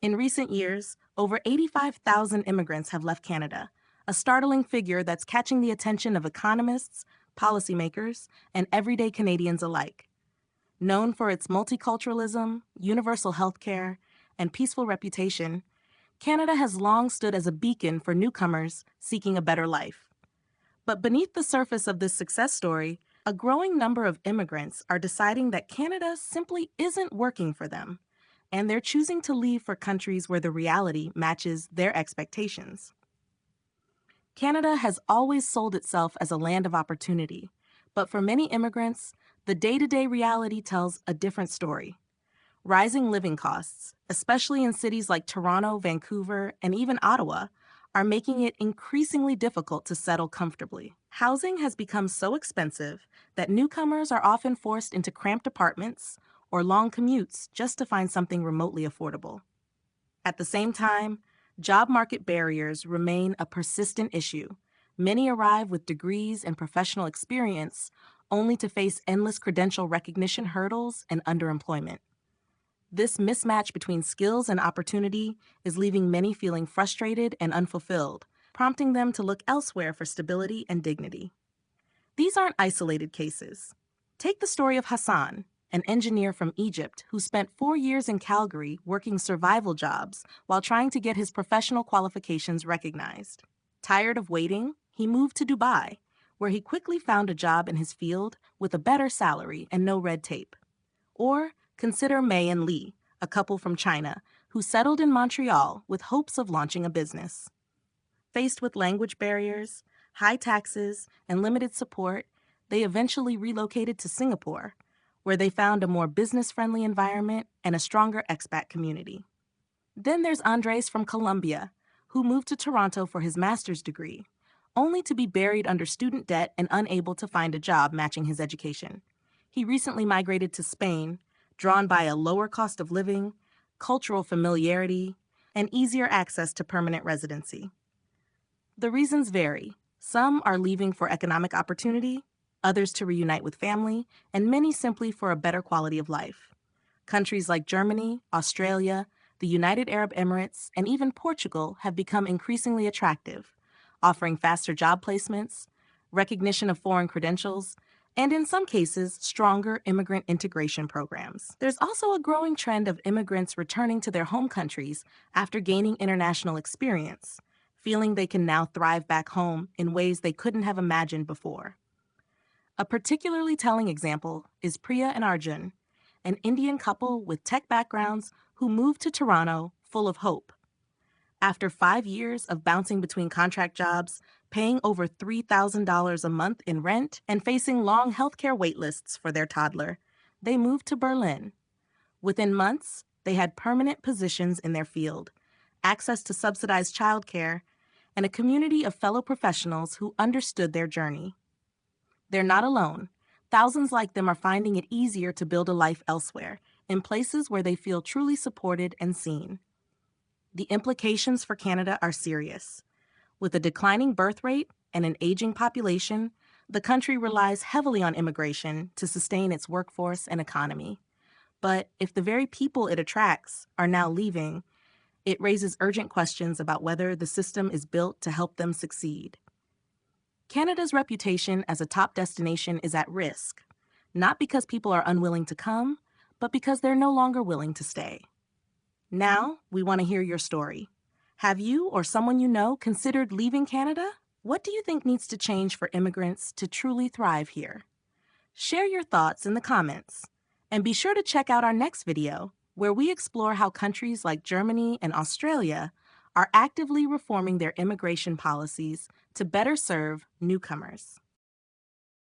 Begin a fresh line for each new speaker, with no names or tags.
In recent years, over 85,000 immigrants have left Canada, a startling figure that's catching the attention of economists, policymakers, and everyday Canadians alike. Known for its multiculturalism, universal healthcare, and peaceful reputation, Canada has long stood as a beacon for newcomers seeking a better life. But beneath the surface of this success story, a growing number of immigrants are deciding that Canada simply isn't working for them, and they're choosing to leave for countries where the reality matches their expectations. Canada has always sold itself as a land of opportunity, but for many immigrants, the day-to-day reality tells a different story. Rising living costs, especially in cities like Toronto, Vancouver, and even Ottawa, are making it increasingly difficult to settle comfortably. Housing has become so expensive that newcomers are often forced into cramped apartments or long commutes just to find something remotely affordable. At the same time, job market barriers remain a persistent issue. Many arrive with degrees and professional experience only to face endless credential recognition hurdles and underemployment. This mismatch between skills and opportunity is leaving many feeling frustrated and unfulfilled, prompting them to look elsewhere for stability and dignity. These aren't isolated cases. Take the story of Hassan, an engineer from Egypt who spent 4 years in Calgary working survival jobs while trying to get his professional qualifications recognized. Tired of waiting, he moved to Dubai, where he quickly found a job in his field with a better salary and no red tape. Or consider May and Lee, a couple from China, who settled in Montreal with hopes of launching a business. Faced with language barriers, high taxes, and limited support, they eventually relocated to Singapore, where they found a more business-friendly environment and a stronger expat community. Then there's Andres from Colombia, who moved to Toronto for his master's degree, only to be buried under student debt and unable to find a job matching his education. He recently migrated to Spain, drawn by a lower cost of living, cultural familiarity, and easier access to permanent residency. The reasons vary. Some are leaving for economic opportunity, others to reunite with family, and many simply for a better quality of life. Countries like Germany, Australia, the United Arab Emirates, and even Portugal have become increasingly attractive, offering faster job placements, recognition of foreign credentials, and in some cases, stronger immigrant integration programs. There's also a growing trend of immigrants returning to their home countries after gaining international experience, feeling they can now thrive back home in ways they couldn't have imagined before. A particularly telling example is Priya and Arjun, an Indian couple with tech backgrounds who moved to Toronto full of hope. After 5 years of bouncing between contract jobs, paying over $3,000 a month in rent, and facing long healthcare waitlists for their toddler, they moved to Berlin. Within months, they had permanent positions in their field, access to subsidized childcare, and a community of fellow professionals who understood their journey. They're not alone. Thousands like them are finding it easier to build a life elsewhere, in places where they feel truly supported and seen. The implications for Canada are serious. With a declining birth rate and an aging population, the country relies heavily on immigration to sustain its workforce and economy. But if the very people it attracts are now leaving, it raises urgent questions about whether the system is built to help them succeed. Canada's reputation as a top destination is at risk, not because people are unwilling to come, but because they're no longer willing to stay. Now, we want to hear your story. Have you or someone you know considered leaving Canada? What do you think needs to change for immigrants to truly thrive here? Share your thoughts in the comments. And be sure to check out our next video, where we explore how countries like Germany and Australia are actively reforming their immigration policies to better serve newcomers.